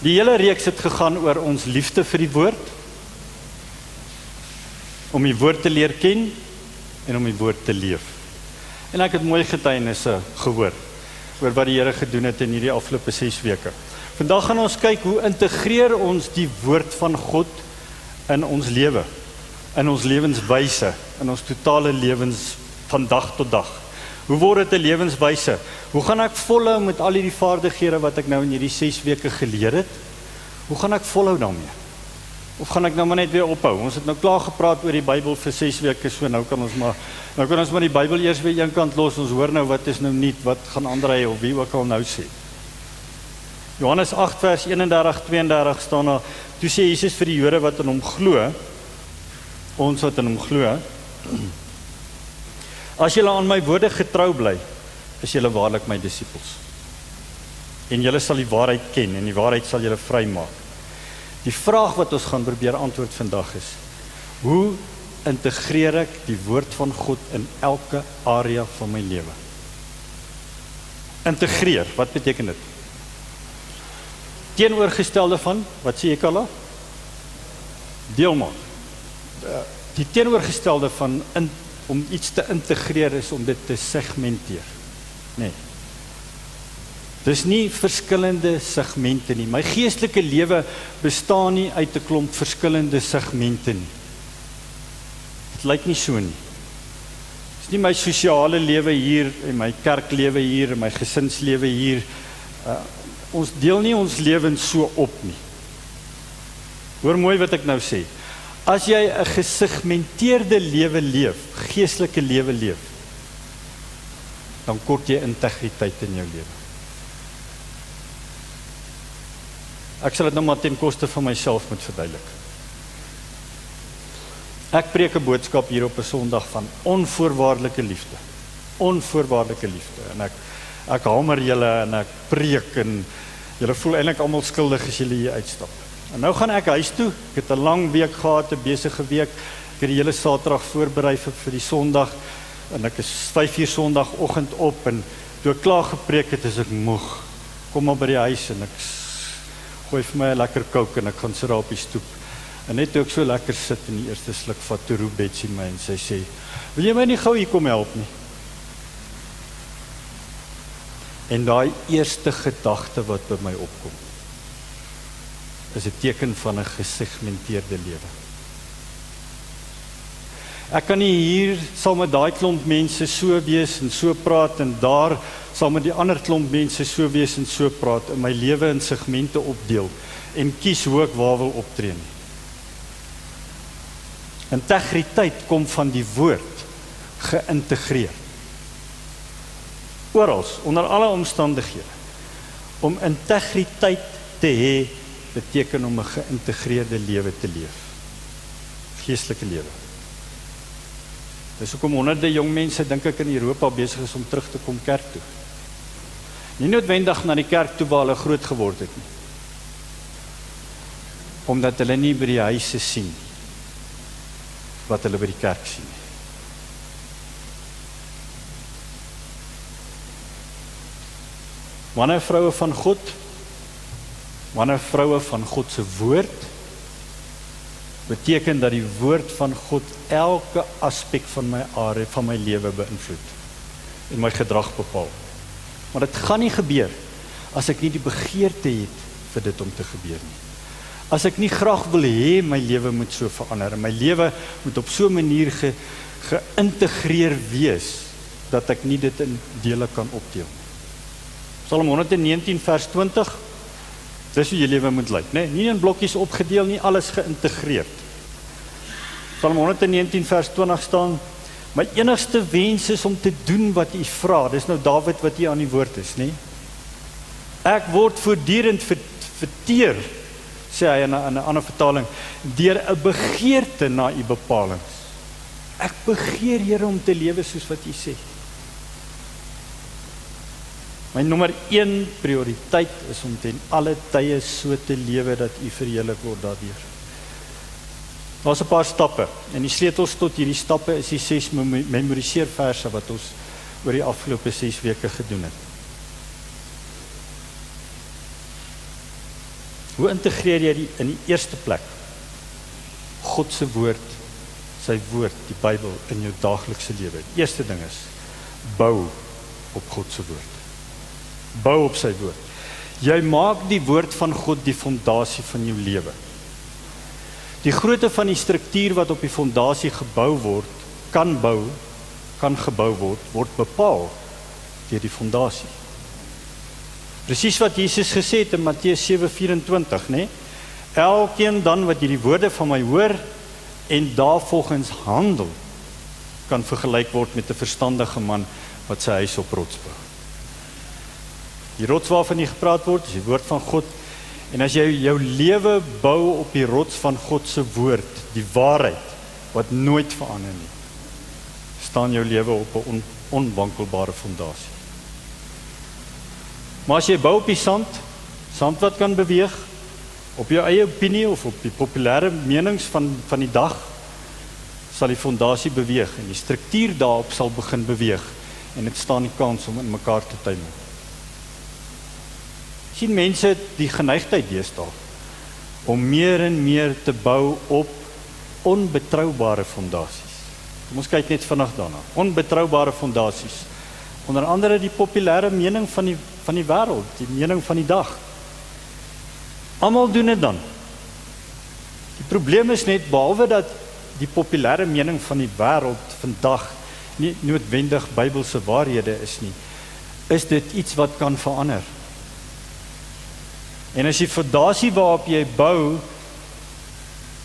Die hele reeks het gegaan oor ons liefde vir die woord, om die woord te leer ken, en om die woord te leef. En ek het mooi getuienisse gehoor, oor wat die Here gedoen het in hierdie afgelope 6 weke. Vandag gaan ons kyk, hoe integreer ons die woord van God in ons lewe, in ons lewenswyse, in ons totale lewens van dag tot dag. Hoe word dit 'n lewenswyse? Hoe gaan ek volhou met al hierdie vaardighede wat ek nou in hierdie 6 weke geleer het? Hoe gaan ek volhou daarmee? Of gaan ek nou maar net weer ophou? Ons het nou klaar gepraat oor die Bybel vir 6 weke, so nou kan ons maar die Bybel eers weer eenkant los. Ons hoor nou wat is nou nie, wat gaan Andrei of wie ook al nou sê. Johannes 8 vers 31-32 staan daar, toe sê Jesus vir die Jode wat in hom glo, ons wat in hom glo, as julle aan my woorde getrou bly, is julle waarlik my disippels. En julle sal die waarheid ken, en die waarheid sal julle vrymaak. Die vraag wat ons gaan probeer antwoord vandag is, hoe integreer ek die woord van God in elke area van my lewe? Integreer, wat beteken dit? Teenoorgestelde van, wat sê jy Kalla? Deelmaak. Die teenoorgestelde van om iets te integreer is om dit te segmenteer. Nee. Dis nie verskillende segmente nie. My geestelike lewe bestaan nie uit 'n klomp verskillende segmente nie. Dit lyk nie so nie. Dis nie my sosiale lewe hier, en my kerklewe hier, en my gesinslewe hier. Ons deel nie ons lewens so op nie. Hoor mooi wat ek nou sê. As jy 'n gesegmenteerde lewe leef, geestelike lewe leef, dan kort jy integriteit in jou lewe. Ek sal dit nou maar ten koste van myself moet verduidelik. Ek preek 'n boodskap hier op 'n Sondag van onvoorwaardelike liefde. Onvoorwaardelike liefde. En ek hamer julle en ek preek en julle voel eintlik almal skuldig as julle hier uitstap. En nou gaan ek huis toe. Ek het 'n lang week gehad, 'n besige week. Ek het die hele Saterdag voorberei vir die Sondag en ek is 5:00 Sondagoggend op en toe ek klaar gepreek het, is ek moeg. Kom maar by die huis en ek gooi vir my 'n lekker coke en ek gaan sit daar op die stoep. En net toe ek so lekker sit in die eerste sluk vat, toe roep Betsy my en sy sê, wil jy my nie gou hier kom help nie? En daai eerste gedagte wat by my opkom, is 'n teken van 'n gesegmenteerde lewe. Ek kan nie hier sal met daai klomp mense so wees en so praat en daar sal met die ander klomp mense so wees en so praat, in my lewe in segmente opdeel en kies hoe ek waar wil optree nie. Integriteit kom van die woord geïntegreer. Oral, onder alle omstandighede. Om integriteit te hê, beteken om 'n geïntegreerde lewe te leef. Geestelike lewe. Dis hoekom honderde jong mense, dink ek, in Europa besig is om terug te kom kerk toe. Nie noodwendig na die kerk toe waar hulle groot geword het nie. Omdat hulle nie by die huise sien wat hulle by die kerk sien. Manne, vroue van God, manne, vroue van God se woord, beteken dat die woord van God elke aspek van my area, van my lewe beïnvloed en my gedrag bepaal. Maar dit gaan nie gebeur as ek nie die begeerte het vir dit om te gebeur nie. As ek nie graag wil hê my lewe moet so verander en my lewe moet op so 'n manier geïntegreer wees dat ek nie dit in dele kan opdeel. Psalm 119 vers 20. Dis hoe jy lewe moet lyk, né? Nie in blokkies opgedeel, nie alles geïntegreer. Psalm 119 vers 20 staan: my enigste wens is om te doen wat U vra. Dis nou Dawid wat hier aan die woord is, né? Ek word voortdurend verteer, sê hy in 'n ander vertaling, deur 'n begeerte na U bepalings. Ek begeer, Here, om te lewe soos wat U sê. My nommer 1 prioriteit is om ten alle tye so te lewe dat U verheerlik word daardeur. Daar's 'n paar stappe en die sleutels tot hierdie stappe is die 6 memoriseerverse wat ons oor die afgelope 6 weke gedoen het. Hoe integreer jy die in die eerste plek God se woord, sy woord, die Bybel in jou daaglikse lewe? Die eerste ding is bou op God se woord. Bou op sy woord. Jy maak die woord van God die fondasie van jou lewe. Die grootte van die struktuur wat op die fondasie gebou word, kan gebou word bepaal deur die fondasie. Presies wat Jesus gesê het in Matteus 7:24, né? Elkeen dan wat hierdie woorde van my hoor en daarvolgens handel, kan vergelyk word met 'n verstandige man wat sy huis op rots bou. Die rots waarvan hier gepraat word, is die woord van God. En as jy jou lewe bou op die rots van God se woord, die waarheid, wat nooit verander nie, staan jou lewe op 'n onwankelbare fondasie. Maar as jy bou op die sand wat kan beweeg, op jou eie opinie of op die populêre menings van die dag, sal die fondasie beweeg en die struktuur daarop sal begin beweeg en dit staan die kans om in mekaar te tuimel. Sien mense die geneigtheid deesdae om meer en meer te bou op onbetroubare fondasies. Kom ons kyk net vinnig daarna. Onbetroubare fondasies. Onder andere die populêre mening van die wêreld, die mening van die dag. Almal doen dit dan. Die probleem is net, behalwe dat die populêre mening van die wêreld vandag nie noodwendig Bybelse waarhede is nie, is dit iets wat kan verander. En as die fondasie waarop jy bou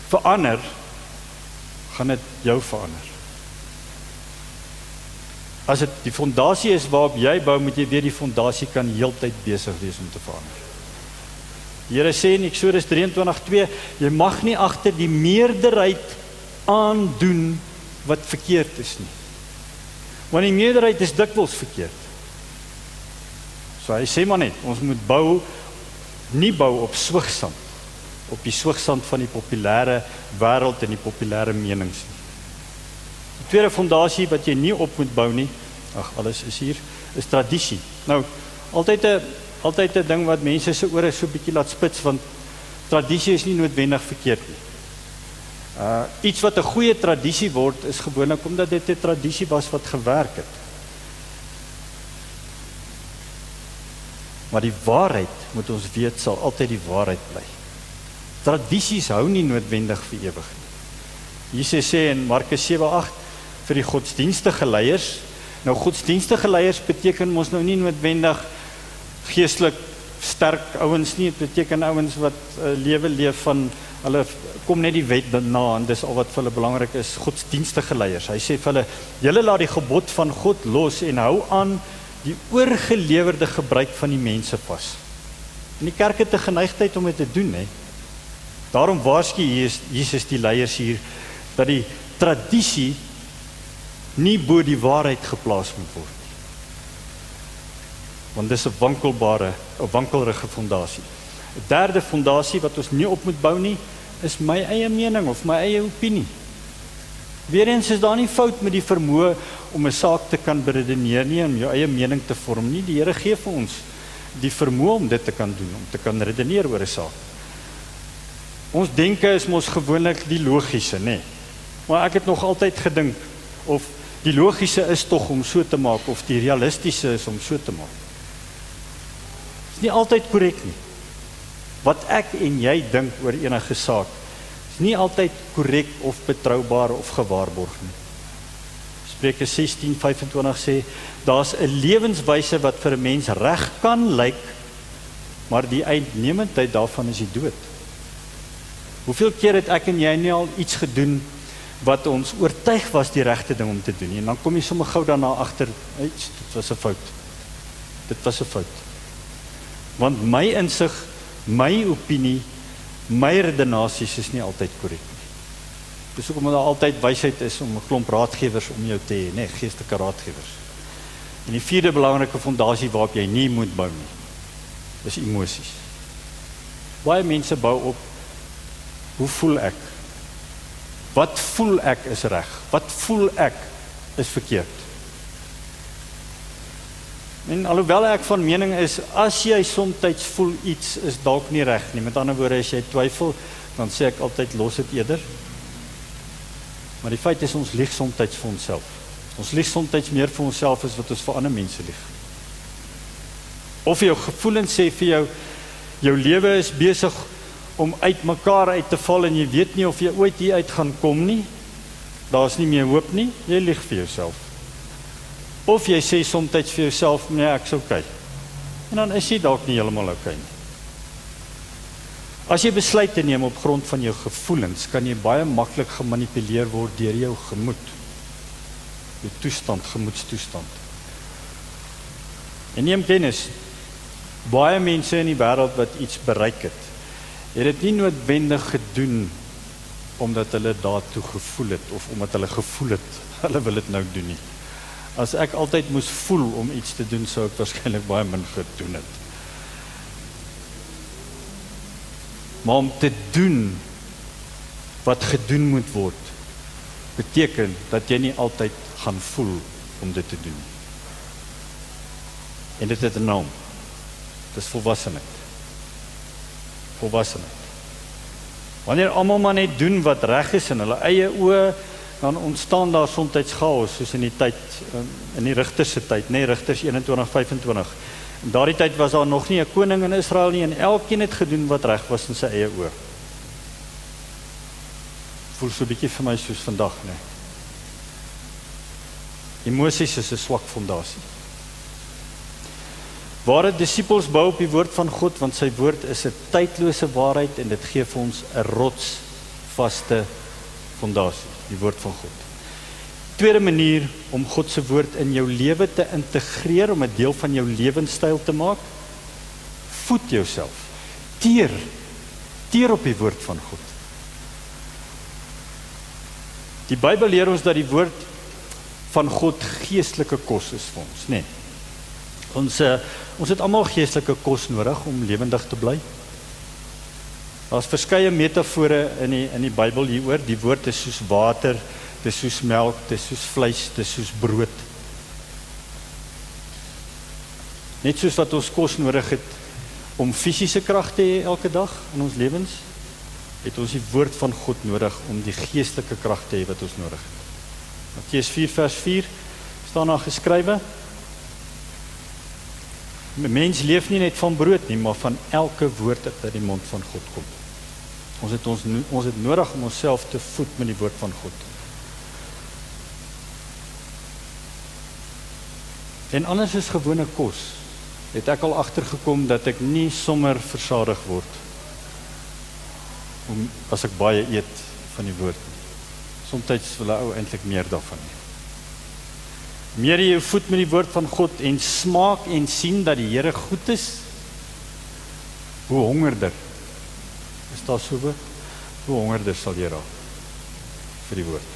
verander, gaan dit jou verander. As dit die fondasie is waarop jy bou, moet jy weet die fondasie kan heeltyd besig wees om te verander. Die Here sê in Eksodus 23:2, jy mag nie agter die meerderheid aandoen wat verkeerd is nie. Want die meerderheid is dikwels verkeerd. So hy sê maar net, ons moet nie bou op swigsand, op die swigsand van die populêre wêreld en die populêre menings nie. Die tweede fondasie wat jy nie op moet bou nie, alles is hier, is tradisie. Nou, altyd 'n ding wat mense se ore so bietjie laat spits, want tradisie is nie noodwendig verkeerd nie. Iets wat 'n goeie tradisie word, is gewoonlik omdat dit 'n tradisie was wat gewerk het. Maar die waarheid, moet ons weet, sal altyd die waarheid bly. Tradisies hou nie noodwendig vir ewig nie. Jesus sê in Markus 7:8 vir die godsdienstige leiers. Nou godsdienstige leiers beteken mos nou nie noodwendig geestelik sterk ouens nie, dit beteken ouens wat lewe leef van hulle kom net die wet na en dis al wat vir hulle belangrik is, godsdienstige leiers. Hy sê vir hulle, julle laat die gebod van God los en hou aan die oorgelewerde gebruik van die mense vas. En die kerk het 'n geneigtheid om dit te doen, hè. Daarom waarsku Jesus die leiers hier dat die tradisie nie bo die waarheid geplaas moet word. Want dis 'n wankelrige fondasie. 'n Derde fondasie wat ons nie op moet bou nie, is my eie mening of my eie opinie. Weereens is daar nie fout met die vermoë om 'n saak te kan beredeneer nie, om jou eie mening te vorm nie. Die Here gee vir ons die vermoë om dit te kan doen, om te kan redeneer oor 'n saak. Ons denke is mos gewoonlik die logiese, nê. Maar ek het nog altyd gedink, of die logiese is tog om so te maak, of die realistiese is om so te maak. Is nie altyd korrek nie. Wat ek en jy dink oor enige saak, is nie altyd korrek of betroubaar of gewaarborg nie. Spreuke 16:25 sê, daar's 'n lewenswyse wat vir 'n mens reg kan lyk, maar die uitnemendheid daarvan is die dood. Hoeveel keer het ek en jy nie al iets gedoen wat ons oortuig was die regte ding om te doen nie, en dan kom jy sommer gou daarna agter, dit was 'n fout. Dit was 'n fout. Want my insig, my opinie, my redenasies is nie altyd korrek nie. Dis hoekom daar altyd wysheid is om 'n klomp raadgewers om jou te hê, nee, geestelike raadgewers. En die vierde belangrike fondasie waarop jy nie moet bou nie, is emosies. Baie mense bou op, hoe voel ek? Wat voel ek is reg? Wat voel ek is verkeerd? En alhoewel ek van mening is, as jy soms voel iets is dalk nie reg nie, met ander woorde, as jy twyfel, dan sê ek altyd, los dit eerder. Maar die feit is, ons lieg soms vir onsself. Ons lieg soms meer vir onsself as wat ons vir ander mense lieg. Of jou gevoelens sê vir jou, jou lewe is besig om uit mekaar uit te val en jy weet nie of jy ooit hier uit gaan kom nie, daar is nie meer hoop nie, jy lieg vir jouself. Of jy sê soms vir jouself, nee, ek is okay. En dan is jy dalk nie heeltemal okay nie. As jy besluite neem op grond van jou gevoelens, kan jy baie maklik gemanipuleer word deur jou gemoed. Jou toestand, gemoedstoestand. En neem kennis, baie mense in die wêreld wat iets bereik het dit nie noodwendig gedoen omdat hulle daartoe gevoel het, of omdat hulle gevoel het, hulle wil dit nou doen nie. As ek altyd moes voel om iets te doen, sou ek waarskynlik baie min gedoen het. Maar om te doen wat gedoen moet word, beteken dat jy nie altyd gaan voel om dit te doen. En dit is 'n naam. Dit is volwassenheid. Volwassenheid. Wanneer almal maar net doen wat reg is in hulle eie oë, dan ontstaan daar soms chaos, soos in die tyd, in die Rigters se tyd, Rigters 21:25. In daardie tyd was daar nog nie 'n koning in Israel nie, en elkeen het gedoen wat reg was in sy eie oë. Voel so 'n bietjie vir my soos vandag, nee. Emosies is 'n swak fondasie. Ware disippels bou op die woord van God, want sy woord is 'n tydlose waarheid en dit gee vir ons 'n rotsvaste fondasie, die woord van God. Tweede manier om God se woord in jou lewe te integreer, om 'n deel van jou lewenstyl te maak, voed jouself. Teer op die woord van God. Die Bybel leer ons dat die woord van God geestelike kos is vir ons, nee. Ons het almal geestelike kos nodig om lewendig te bly. Daar's verskeie metafore in die Bybel hieroor. Die woord is soos water, dit is soos melk, dit is soos vleis, dit is soos brood. Net soos wat ons kos nodig het om fisiese krag te hê elke dag in ons lewens, het ons die woord van God nodig om die geestelike krag te hê wat ons nodig het. Matteus 4:4 staan daar geskrywe: 'n mens leef nie net van brood nie, maar van elke woord wat uit die mond van God kom. Ons het nodig om onsself te voed met die woord van God. En anders is gewone kos, het ek al agtergekom dat ek nie sommer versadig word as ek baie eet van die woord. Soms wil 'n ou eintlik meer daarvan. Meer jy jou voed met die woord van God en smaak en sien dat die Here goed is, hoe hongerder, is daar so woord? Hoe hongerder sal jy raak vir die woord.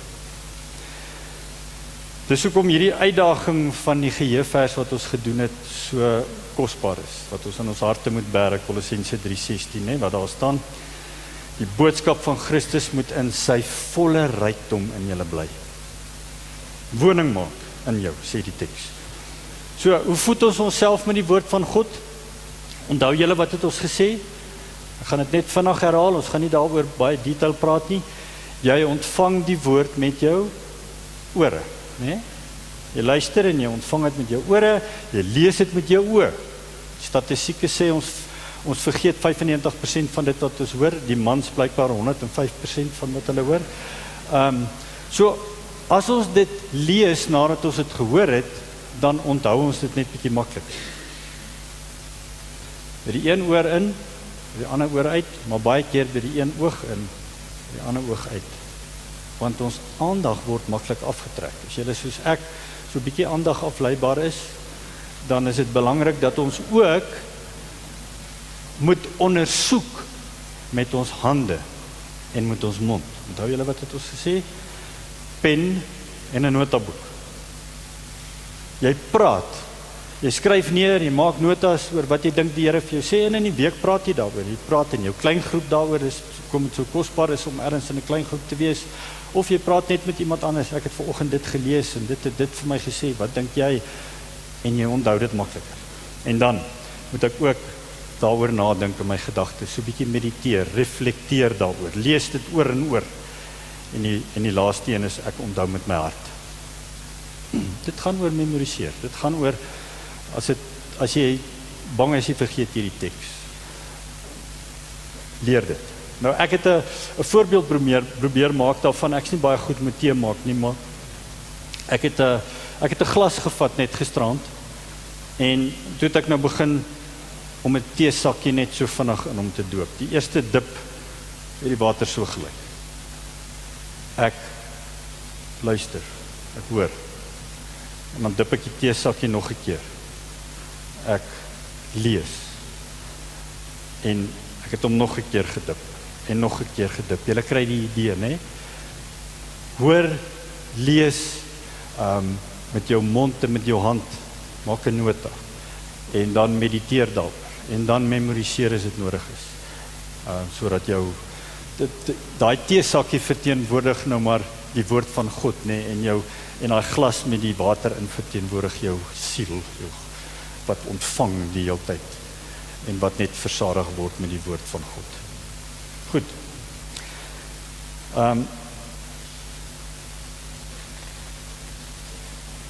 Dis hoekom hierdie uitdaging van die geheelvers wat ons gedoen het so kosbaar is, wat ons in ons harte moet bære, Kolossense 3:16, wat daar staan, die boodskap van Christus moet in sy volle rykdom in julle bly. Woning maak in jou, sê die teks. So, hoe voed ons onsself met die woord van God? Onthou julle wat het ons gesê? Ek gaan dit net vinnig herhaal, ons gaan nie daaroor baie detail praat nie. Jy ontvang die woord met jou ore, né? Jy luister en jy ontvang dit met jou ore, jy lees dit met jou oë. Statistieke sê ons vergeet 95% van dit wat ons hoor, die mans blykbaar 105% van wat hulle hoor. So, as ons dit lees nadat ons dit gehoor het, dan onthou ons dit net bietjie maklik. By die een oor in, by die ander oor uit, maar baie keer by die een oog in, by die ander oog uit. Want ons aandag word maklik afgetrek. As jy soos ek so bietjie aandag afleibaar is, dan is dit belangrik dat ons ook moet ondersoek met ons hande en met ons mond. Onthou julle wat het ons gesê? Pen en 'n notaboek. Jy praat, jy skryf neer, jy maak notas oor wat jy dink die Here vir jou sê, en in die week praat jy daaroor. Jy praat in jou kleingroep daaroor, dis kom dit so kosbaar is om ergens in 'n kleingroep te wees, of jy praat net met iemand anders. Ek het vanoggend dit gelees en dit het dit vir my gesê, wat dink jy? en jy onthou dit makliker. En dan moet ek ook daaroor nadink in my gedagtes, so 'n bietjie mediteer, reflekteer daaroor, lees dit oor en oor. En die laaste een is, ek onthou met my hart. Dit gaan oor memoriseer, dit gaan oor, as jy bang is jy vergeet hierdie teks, leer dit. Nou ek het 'n voorbeeld probeer maak daarvan, ek is nie baie goed met tee maak nie, maar ek het 'n glas gevat net gisterand, en toe het ek nou begin om 'n teesakkie net so vinnig in hom te doop. Die eerste dip het die water so gelyk. Ek luister, ek hoor, en dan dip ek die teesakkie nog 'n keer. Ek lees, en ek het hom nog 'n keer gedip, en nog 'n keer gedip. Julle kry die idee, né? Hoor, lees, met jou mond en met jou hand, maak 'n nota, en dan mediteer daaroor, en dan memoriseer as dit nodig is, sodat jou, daai teesakkie verteenwoordig nou maar die woord van God, né, en daai glas met die water in verteenwoordig jou siel, wat ontvang die hele tyd, en wat net versadig word met die woord van God. Goed.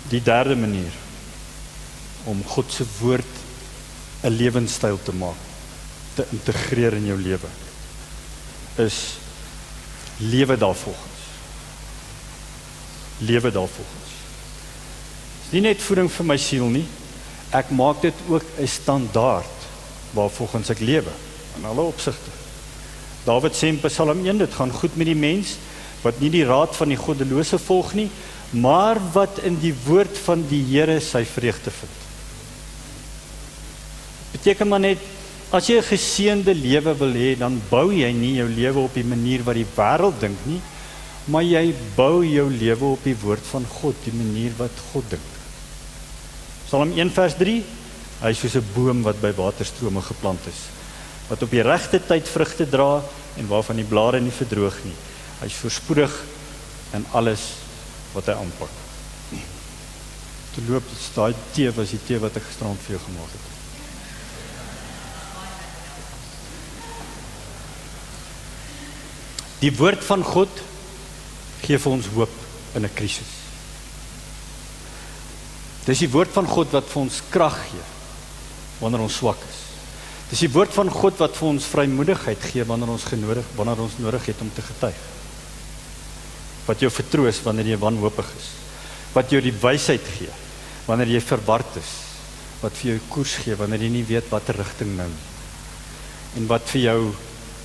Die derde manier om God se woord 'n lewenstyl te maak, te integreer in jou lewe, is lewe daarvolgens. Lewe daarvolgens. Dis nie net voeding vir my siel nie, ek maak dit ook 'n standaard waarvolgens ek lewe, in alle opsigte. Dawid sê in Psalm 1, dit gaan goed met die mens, wat nie die raad van die goddelose volg nie, maar wat in die woord van die Here sy vreugde vind. Beteken maar net, as jy 'n geseënde lewe wil hê, dan bou jy nie jou lewe op die manier wat die wêreld dink nie, maar jy bou jou lewe op die woord van God, die manier wat God dink. Psalm 1 vers 3, hy is soos 'n boom wat by waterstrome geplant is, wat op die regte tyd vrugte dra, en waarvan die blare nie verdroog nie. Hy is voorspoedig in alles wat hy aanpak. Toe loop, daai tee was die tee wat ek gisterand vir jou gemaak het. Die woord van God gee vir ons hoop in 'n krisis. Dis die woord van God wat vir ons krag gee wanneer ons swak is. Dis die woord van God wat vir ons vrymoedigheid gee wanneer ons nodig het om te getuig. Wat jou vertroos wanneer jy wanhoopig is. Wat jou die wysheid gee wanneer jy verward is. Wat vir jou koers gee wanneer jy nie weet watter rigting nou nie. En wat vir jou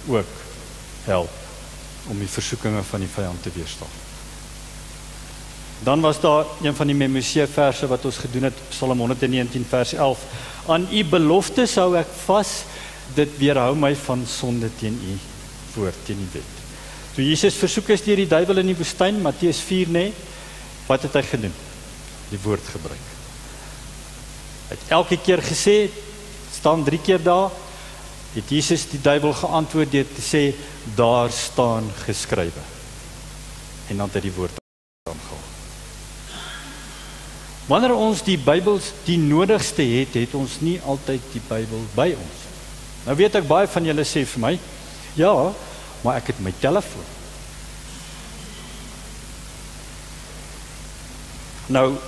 ook help om die versoekinge van die vyand te weerstaan. Dan was daar een van die memoriseerverse wat ons gedoen het, Psalm 119 vers 11. Aan u belofte hou ek vas, dit weerhou my van sonde teen u woord, teen die wet. Toe Jesus versoek is deur die duiwel in die woestyn, Matteus 4 nê, wat het hy gedoen? Die woord gebruik. Hy het elke keer gesê, staan 3 keer daar, het Jesus die duiwel geantwoord deur te sê, daar staan geskrywe. En dan het hy die woord aangehaal. Wanneer ons die Bybel die nodigste het, het ons nie altyd die Bybel by ons. Nou weet ek baie van julle sê vir my, ja, maar ek het my telefoon. Nou,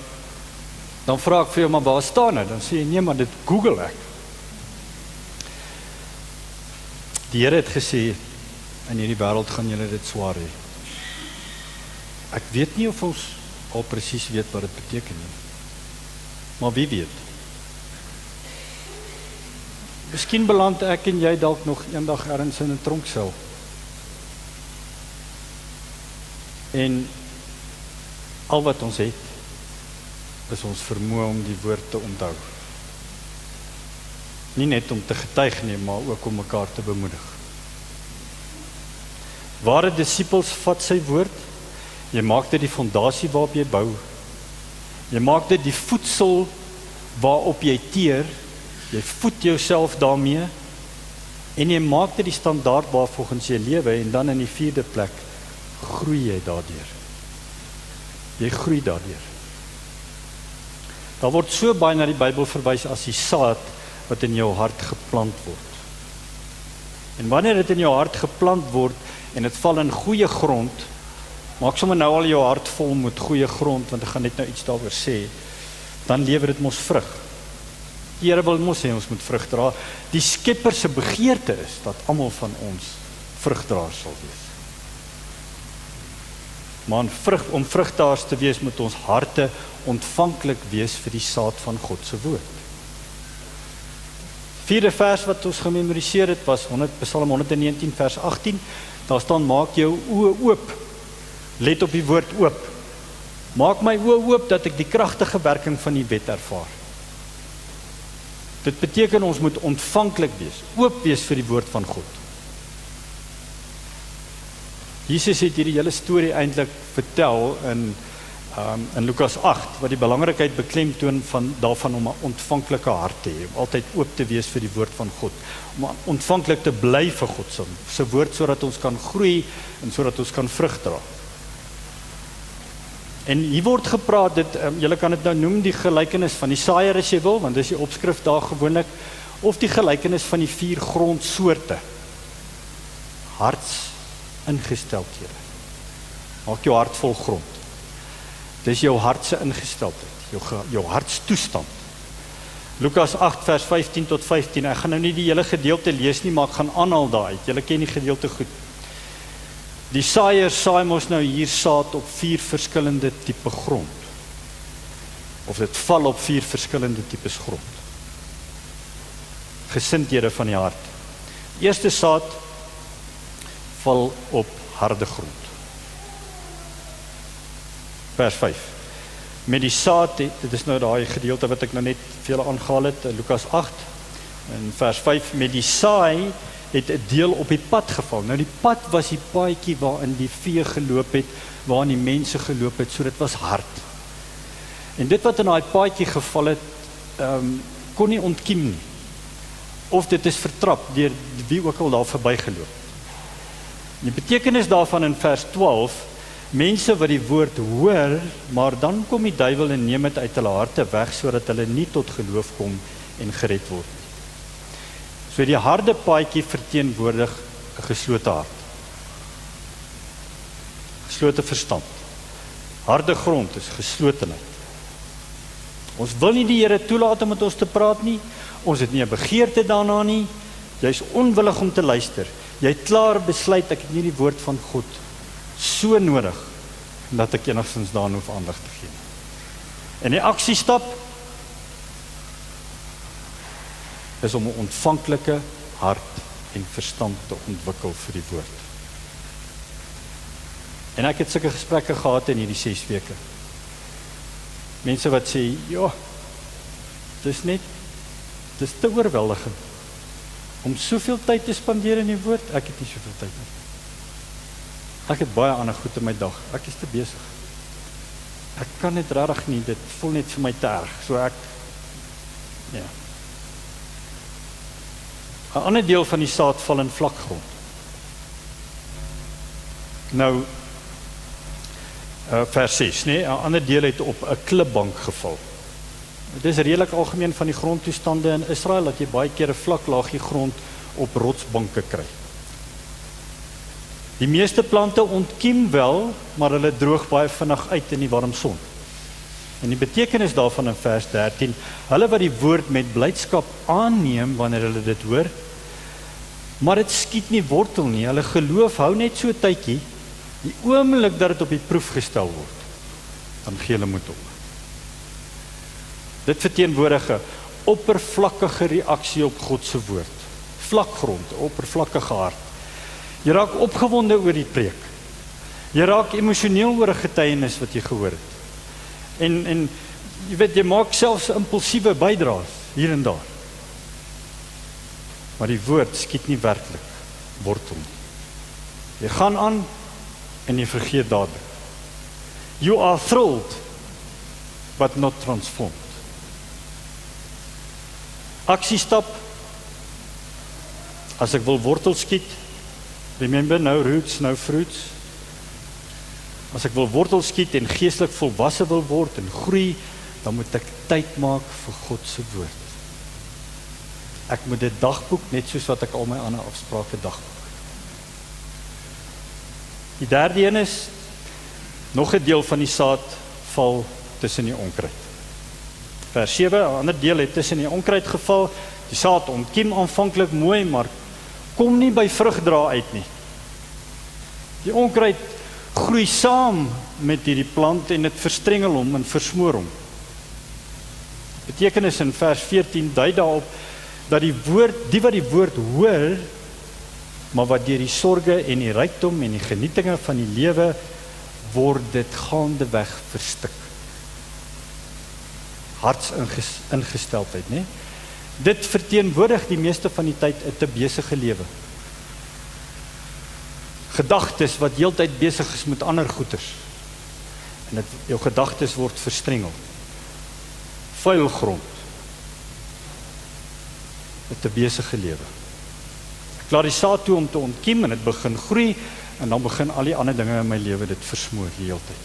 dan vra ek vir jou, maar waar staan dit? Dan sê jy, nee, maar dit Google ek. Die Here het gesê, in hierdie wêreld gaan julle dit swaar hê. Ek weet nie of ons al presies weet wat dit beteken nie. Maar wie weet? Miskien beland ek en jy dalk nog eendag ergens in 'n tronksel. En al wat ons het, is ons vermoë om die woord te onthou. Nie net om te getuig nie, maar ook om mekaar te bemoedig. Ware disippels vat sy woord, jy maak dit die fondasie waarop jy bou, jy maak dit die voedsel waarop jy teer, jy voed jouself daarmee, en jy maak dit die standaard waarvolgens jy lewe, en dan in die 4de plek, groei jy daardeur. Jy groei daardeur. Daar word so baie na die Bybel verwys as die saad wat in jou hart geplant word. En wanneer dit in jou hart geplant word en dit val in goeie grond, maak sommer nou al jou hart vol met goeie grond, want ek gaan net nou iets daaroor sê, dan lewer dit mos vrug. Die Here wil mos hê ons moet vrug dra. Die Skepper se begeerte is dat almal van ons vrugdraers sal wees. Maar om vrugdraers te wees, moet ons harte ontvanklik wees vir die saad van God se woord. Vierde vers wat ons gememoriseer het was Psalm 119 vers 18. Daar staan: maak jou oë oop. Let op die woord oop. Maak my oë oop dat ek die kragtige werking van die wet ervaar. Dit beteken ons moet ontvanklik wees, oop wees vir die woord van God. Jesus het hierdie hele storie eintlik vertel in Lukas 8, wat die belangrikheid beklemtoon daarvan om 'n ontvanklike hart te hê, om altyd oop te wees vir die woord van God, om ontvanklik te bly vir God se woord, sodat ons kan groei en sodat ons kan vrug dra. En hier word gepraat, julle kan dit nou noem die gelykenis van die saaier as jy wil, want dis die opskrif daar gewoonlik, of die gelykenis van die 4 grondsoorte. Hartsingesteldhede. Maak jou hart vol grond. Dis jou hart se ingesteldheid, jou hartstoestand. Lukas 8 vers 15 tot 15, ek gaan nou nie die hele gedeelte lees nie, maar ek gaan aanhaal daaruit, julle ken die gedeelte goed. Die saaier saai mos nou hier saad op 4 verskillende tipe grond. Of dit val op 4 verskillende tipes grond. Gesindhede van die hart. Eerste saad val op harde grond. Vers 5. Met die saad, dit is nou daai gedeelte wat ek nou net vir julle aangehaal het, Lukas 8, en vers 5, met die saai het 'n deel op die pad geval. Nou die pad was die paadjie waarin die vee geloop het, waarin die mense geloop het, so dit was hard. En dit wat in daai paadjie geval het, kon nie ontkiem nie. Of dit is vertrap deur wie ook al daar verbygeloop. Die betekenis daarvan in vers 12, mense wat die woord hoor, maar dan kom die duiwel en neem dit uit hulle harte weg, sodat hulle nie tot geloof kom en gered word. So die harde paadjie verteenwoordig 'n geslote hart. Geslote verstand. Harde grond is geslotenheid. Ons wil nie die Here toelaat om met ons te praat nie. Ons het nie 'n begeerte daarna nie. Jy's onwillig om te luister. Jy het klaar besluit, ek het nie die woord van God so nodig, dat ek enigstens daaraan hoef aandag te gee. En die aksiestap is om 'n ontvanklike hart en verstand te ontwikkel vir die woord. En ek het sulke gesprekke gehad in hierdie 6 weke. Mense wat sê, ja, dis te oorweldigend om soveel tyd te spandeer in die woord. Ek het nie soveel tyd nie. Ek het baie ander goed in my dag. Ek is te besig. Ek kan net regtig nie, dit voel net vir my te erg. So ek, ja. 'n ander deel van die saad val in vlak grond. Nou, vers 6, nee, 'n ander deel het op 'n klipbank geval. Dit is redelik algemeen van die grondtoestande in Israel, dat jy baie keer 'n vlak laagie grond op rotsbanke kry. Die meeste plante ontkiem wel, maar hulle droog baie vinnig uit in die warm son. En die betekenis daarvan in vers 13, hulle wat die woord met blydskap aanneem wanneer hulle dit hoor, maar dit skiet nie wortel nie, hulle geloof hou net so 'n tydjie, die oomblik dat dit op die proef gestel word, dan gee hulle moed op. Dit verteenwoordig 'n oppervlakkige reaksie op God se woord. Vlakgrond, 'n oppervlakkige hart. Jy raak opgewonde oor die preek. Jy raak emosioneel oor 'n getuienis wat jy gehoor het. En jy weet, jy maak selfs impulsiewe bydraes hier en daar. Maar die woord skiet nie werklik wortel nie. Jy gaan aan en jy vergeet dadelik. You are thrilled, but not transformed. Aksiestap. As ek wil wortel skiet, remember, no roots, no fruits. As ek wil wortel skiet en geestelik volwasse wil word en groei, dan moet ek tyd maak vir God se woord. Ek moet dit dagboek, net soos wat ek al my ander afsprake dagboek. Die derde een is, nog 'n deel van die saad val tussen die onkruid. Vers 7, 'n ander deel het tussen die onkruid geval, die saad ontkiem aanvanklik mooi, maar kom nie by vrugdra uit nie. Die onkruid groei saam met hierdie plant en dit verstrengel hom en versmoor hom. Betekenis in vers 14 dui daarop dat die wat die woord hoor, maar wat deur die sorge en die rykdom en die genietinge van die lewe word dit gaandeweg verstik. Hartsingesteldheid, né? Dit verteenwoordig die meeste van die tyd 'n te besige lewe. Gedagtes wat heeltyd besig is met ander goeders. En jou gedagtes word verstrengel. Vuil grond. 'n te besige lewe. Ek laat die saad toe om te ontkiem en dit begin groei en dan begin al die ander dinge in my lewe dit versmoor die hele tyd.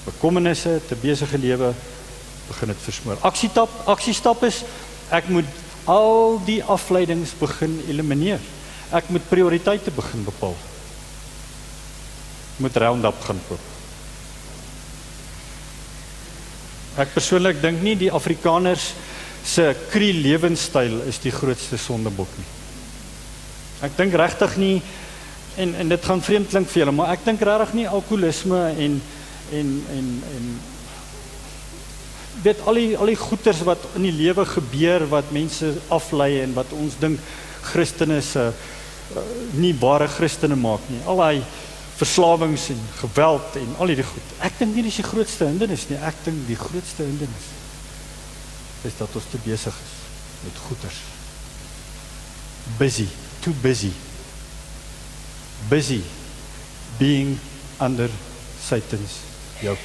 Bekommernisse, te besige lewe, begin dit versmoor. Aksiestap is, ek moet al die afleidings begin elimineer. Ek moet prioriteite begin bepaal. Ek moet Roundup gaan koop. Ek persoonlik dink nie die Afrikaners se Cree lewenstyl is die grootste sondebok nie. Ek dink regtig nie, en dit gaan vreemd klink vir julle, maar ek dink regtig nie alkoholisme en weet al die goeters wat in die lewe gebeur, wat mense aflei en wat ons dink Christene se nie ware Christene maak nie. Al die verslawings en geweld en al die goed. Ek dink nie dis die grootste hindernis nie. Ek dink die grootste hindernis is dat ons te besig is met goeters. Busy, too busy. Busy being under Satan's yoke.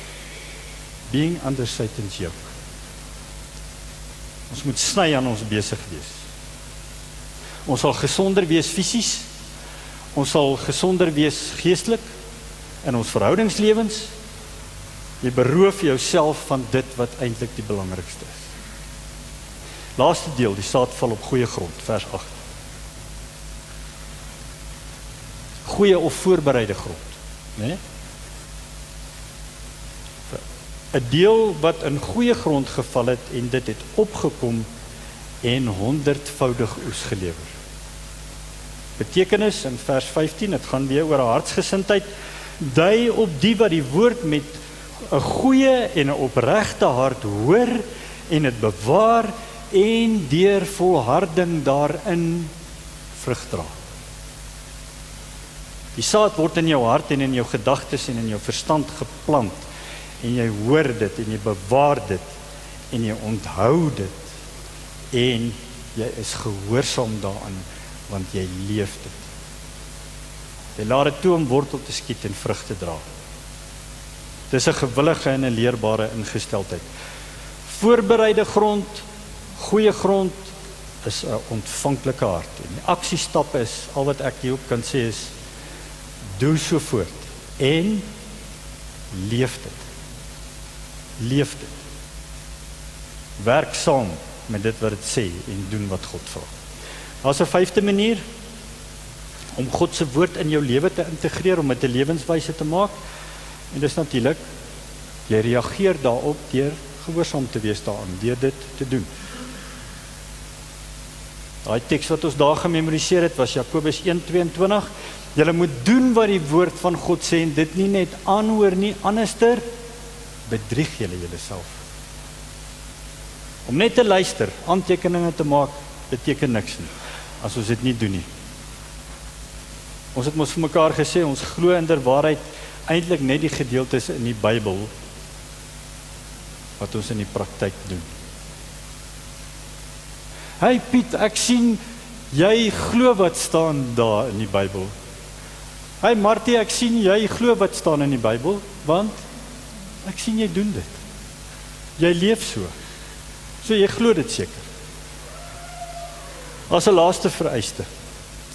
Being under Satan's yoke. Ons moet sny aan ons besig wees. Ons sal gesonder wees fisies, ons sal gesonder wees geestelik in ons verhoudingslewens. Jy beroof jouself van dit wat eintlik die belangrikste is. Laaste deel, die saad val op goeie grond, vers 8. Goeie of voorbereide grond, né? 'n deel wat in goeie grond geval het en dit het opgekom en 100voudig oes gelewer. Betekenis in vers 15, het gaan weer oor 'n hartsgesindheid, dui op die wat die woord met 'n goeie en 'n opregte hart hoor en dit bewaar en deur volharding daarin vrug dra. Die saad word in jou hart en in jou gedagtes en in jou verstand geplant en jy hoor dit en jy bewaar dit en jy onthou dit en jy is gehoorsaam daaraan want jy leef dit. Jy laat dit toe om wortel te skiet en vrug te dra. Dis 'n gewillige en 'n leerbare ingesteldheid. Voorbereide grond, goeie grond is 'n ontvanklike hart. En die aksiestap is, al wat ek hierop kan sê is, doe so voort en leef dit. Leef dit. Werk saam met dit wat dit sê en doen wat God vra. Daar's 'n 5de manier om God se woord in jou lewe te integreer, om dit 'n lewenswyse te maak. En dis natuurlik, jy reageer daarop deur gehoorsaam te wees daaraan, deur dit te doen. Daai teks wat ons daar gememoriseer het was Jakobus 1:22. Julle moet doen wat die woord van God sê en dit nie net aanhoor nie, anderster bedrieg julle julleself. Om net te luister, aantekeninge te maak, beteken niks nie, as ons dit nie doen nie. Ons het mos vir mekaar gesê, ons glo inderwaarheid eintlik net die gedeeltes in die Bybel wat ons in die praktyk doen. Hey Piet, ek sien jy glo wat staan daar in die Bybel. Hey Martie, ek sien jy glo wat staan in die Bybel, want ek sien jy doen dit. Jy leef so. So jy glo dit seker. As 'n laaste vereiste,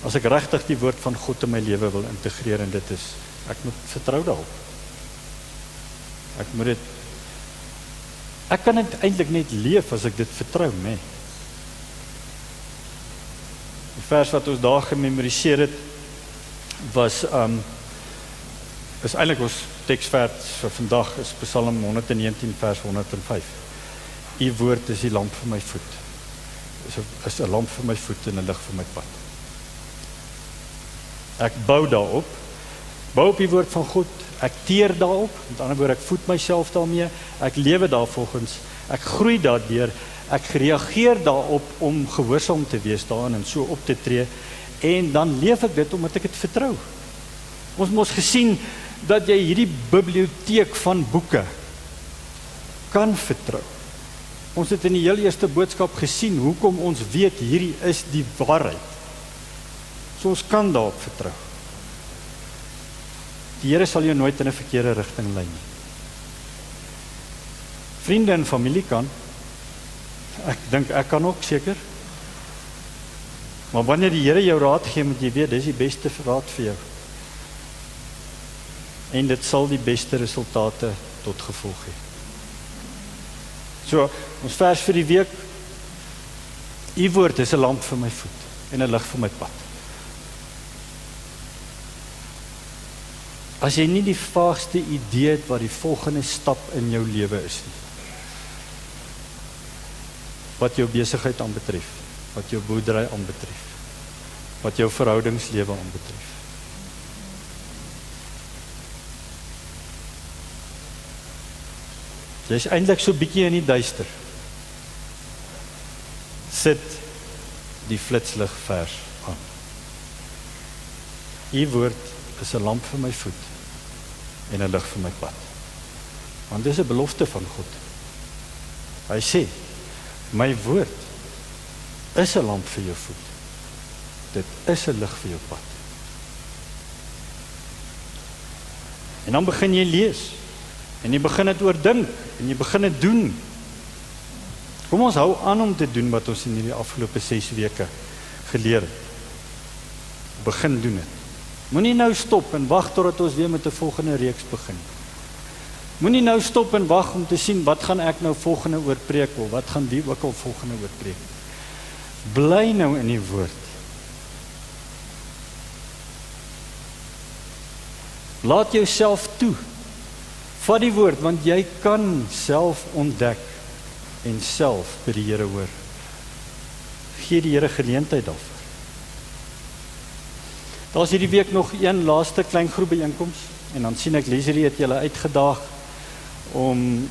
as ek regtig die woord van God in my lewe wil integreer, en dit is, ek moet vertrou daarop. Ek moet dit Ek kan dit eintlik net leef as ek dit vertrou, nee. Die vers wat ons daar gememoriseer het, was, is eintlik ons teksvers vir vandag, is Psalm 119 vers 105. U woord is die lamp vir my voet. Is 'n lamp vir my voet en 'n lig vir my pad. Ek bou daarop, bou op die woord van God, ek teer daarop, met ander woorde, ek voed myself daarmee, ek lewe daarvolgens, ek groei daardeur, ek reageer daarop om gehoorsaam te wees daarin en so op te tree, en dan leef ek dit omdat ek dit vertrou. Ons het mos gesien dat jy hierdie biblioteek van boeke kan vertrou. Ons het in die heel eerste boodskap gesien hoekom ons weet hierdie is die waarheid. So ons kan daarop vertrou. Die Here sal jou nooit in 'n verkeerde rigting lei nie. Vriende en familie kan. Ek dink ek kan ook seker. Maar wanneer die Here jou raad gee, moet jy weet, dis die beste raad vir jou. En dit sal die beste resultate tot gevolg hê. So, ons vers vir die week. U woord is 'n lamp vir my voet en 'n lig vir my pad. As jy nie die vaagste idee het wat die volgende stap in jou lewe is nie. Wat jou besigheid aanbetref, wat jou boerdery aanbetref, wat jou verhoudingslewe aanbetref. Jy is eintlik so bietjie in die duister. Sit die flitslig vers aan. U woord is 'n lamp vir my voet en 'n lig vir my pad. Want dis 'n belofte van God. Hy sê, my woord is 'n lamp vir jou voet. Dit is 'n lig vir jou pad. En dan begin jy lees. En jy begin dit oordink. En jy begin dit doen. Kom ons hou aan om te doen wat ons in hierdie afgelope 6 weke geleer het. Begin doen dit. Moenie nou stop en wag totdat ons weer met 'n volgende reeks begin. Moenie nou stop en wag om te sien wat gaan ek nou volgende oor preek of wat gaan wie ook al volgende oor preek. Bly nou in die woord. Laat jouself toe. Vat die woord, want jy kan self ontdek en self by die Here hoor. Gee die Here geleentheid daarvoor. Daar is hierdie week nog een laaste klein groep byeenkoms en dan sien ek Leslie het julle uitgedaag om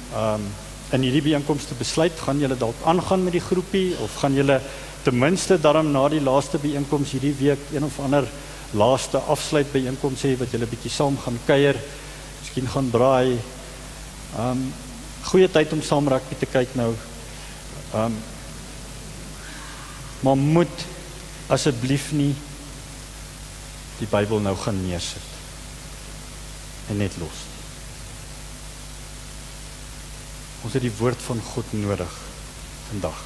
in hierdie byeenkoms te besluit, gaan julle dalk aangaan met die groepie of gaan julle ten minste daarom na die laaste byeenkoms hierdie week een of ander laaste afsluit byeenkoms hê wat julle bietjie saam gaan kuier, miskien gaan braai. Goeie tyd om saam rugby te kyk nou. Maar moet asseblief nie die Bybel nou gaan neersit en net los. Ons het die woord van God nodig vandag,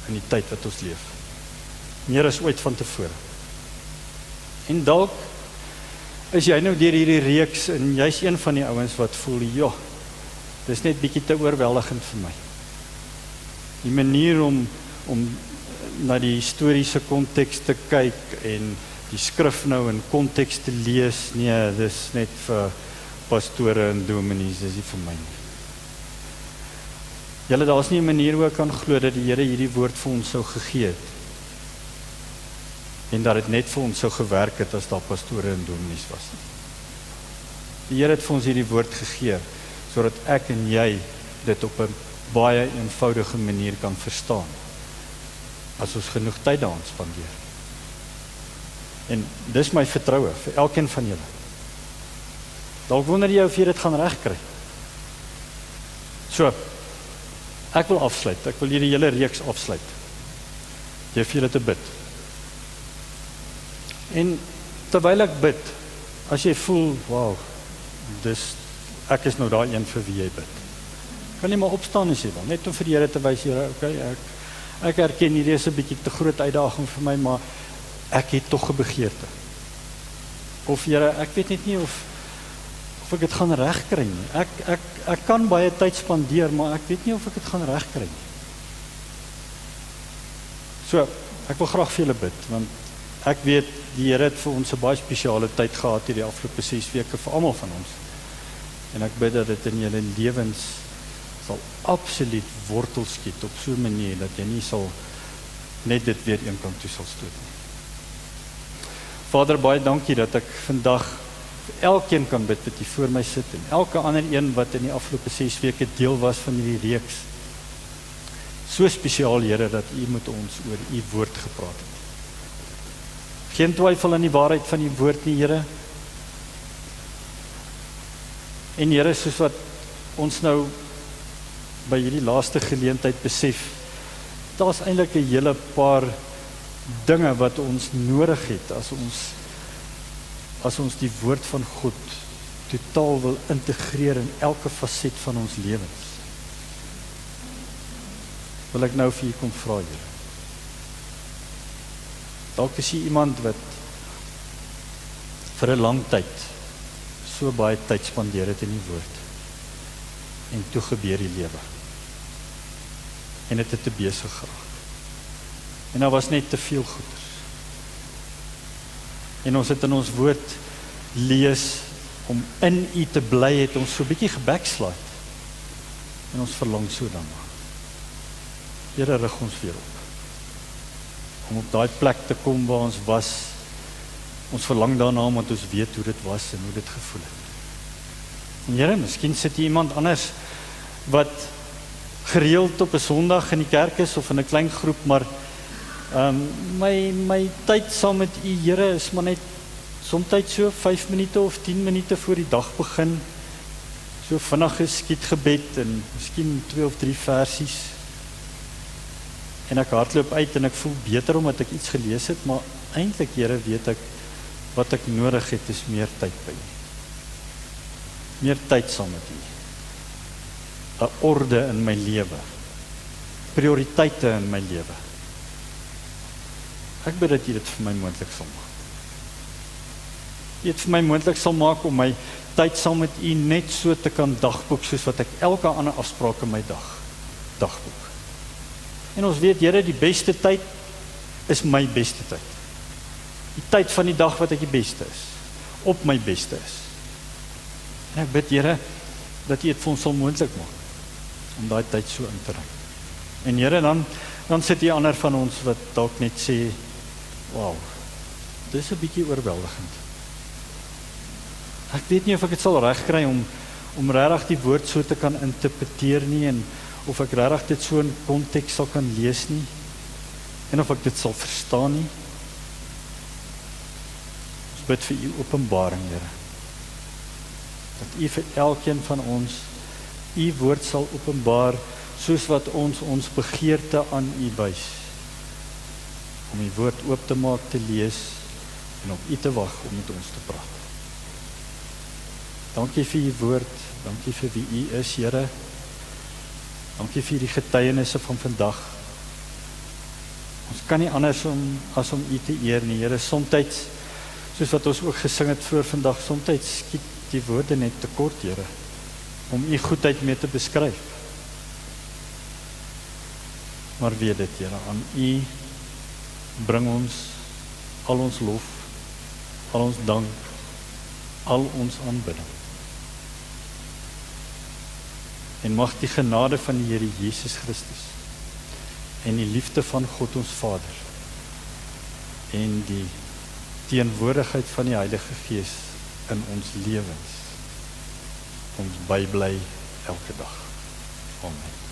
in die tyd wat ons leef. Meer as ooit van tevore. En dalk is jy nou deur hierdie reeks en jy's een van die ouens wat voel, ja, dis net bietjie te oorweldigend vir my. Die manier om na die historiese konteks te kyk en die skrif nou in konteks te lees, nee, dis net vir pastore en dominees, dis nie vir my nie. Julle, daar is nie 'n manier hoe ek kan glo dat die Here hierdie woord vir ons sou gegee het en dat dit net vir ons sou gewerk het as daar pastore en dominees was. Die Here het vir ons hierdie woord gegee sodat ek en jy dit op 'n baie eenvoudige manier kan verstaan as ons genoeg tyd daaraan spandeer. En dis my vertroue vir elkeen van julle. Dalk wonder jy of jy dit gaan regkry. So, ek wil afsluit. Ek wil hierdie hele reeks afsluit. Jy vir julle te bid. En terwyl ek bid, as jy voel, wow, ek is nou daai een vir wie jy bid. Kan jy maar opstaan as jy wil, net om vir die Here te wys, Here, okay, ek erken hierdie is 'n bietjie te groot uitdaging vir my, maar ek het tog 'n begeerte. Of Here, ek weet net nie of ek dit gaan regkry nie. Ek kan baie tyd spandeer, maar ek weet nie of ek dit gaan regkry nie. So, ek wil graag vir julle bid, want ek weet, die Here het vir ons 'n baie spesiale tyd gehad hierdie afgelope 6 weke vir almal van ons. En ek bid dat dit in julle lewens sal absoluut wortel skiet op so 'n manier dat jy nie sal net dit weer een kant toe sal stoot nie. Vader, baie dankie dat ek vandag vir elkeen kan bid wat hier voor my sit en elke ander een wat in die afgelope 6 weke deel was van hierdie reeks. So spesiaal, Here, dat U met ons oor U woord gepraat het. Geen twyfel aan die waarheid van die woord nie, Here. En Here, soos wat ons nou by hierdie laaste geleentheid besef, daar's eintlik 'n hele paar dinge wat ons nodig het as ons die woord van God totaal wil integreer in elke faset van ons lewens. Wil ek nou vir U kom vra, Here. Dalk is jy iemand wat vir 'n lang tyd so baie tyd spandeer het in die woord. En toe gebeur die lewe. En dit het te besig geraak. En daar was net te veel goeders. En ons het in ons woord lees om in U te bly, het ons so 'n bietjie gebackslide. En ons verlang so daarna. Here, rig ons weer op. Om op daai plek te kom waar ons was. Ons verlang daarna omdat ons weet hoe dit was en hoe dit gevoel het. En Here, miskien sit hier iemand anders wat gereeld op 'n Sondag in die kerk is of in 'n klein groep, maar my tyd saam met U, Here, is maar net soms so 5 minute of 10 minute voor die dag begin. So vinnige skietgebed en miskien 2 of 3 versies. En ek hardloop uit en ek voel beter omdat ek iets gelees het, maar eintlik, Here, weet ek wat ek nodig het is meer tyd by U. Meer tyd saam met U. 'n orde in my lewe. Prioriteite in my lewe. Ek bid dat U dit vir my moontlik sal maak. U dit vir my moontlik sal maak om my tyd saam met U net so te kan dagboek soos wat ek elke ander afspraak in my dagboek. En ons weet, Here, die beste tyd is my beste tyd. Die tyd van die dag wat ek die beste is. Op my beste is. En ek bid, Here, dat U dit vir ons sal moontlik maak om daai tyd so in te ry. En Here, dan sit hier ander van ons wat dalk net sê, wow, dis 'n bietjie oorweldigend. Ek weet nie of ek dit sal regkry om regtig die woord so te kan interpreteer nie, en of ek regtig dit so in konteks sal kan lees nie, en of ek dit sal verstaan nie. Ons bid vir U openbaring, Here. Dat U vir elkeen van ons U woord sal openbaar, soos wat ons begeerte aan U wys. Om U woord oop te maak, te lees, en op U te wag om met ons te praat. Dankie vir U woord, dankie vir wie U is, Here. Dankie vir die getuienisse van vandag. Ons kan nie anders as om U te eer nie, Here. Somtyds, soos wat ons ook gesing het voor vandag, somtyds skiet die woorde net te kort, Here, om U goedheid mee te beskryf. Maar weet dit, Here, aan U bring ons al ons lof, al ons dank, al ons aanbidding. En mag die genade van die Here Jesus Christus en die liefde van God ons Vader en die teenwoordigheid van die Heilige Gees in ons lewens ons bybly elke dag. Amen.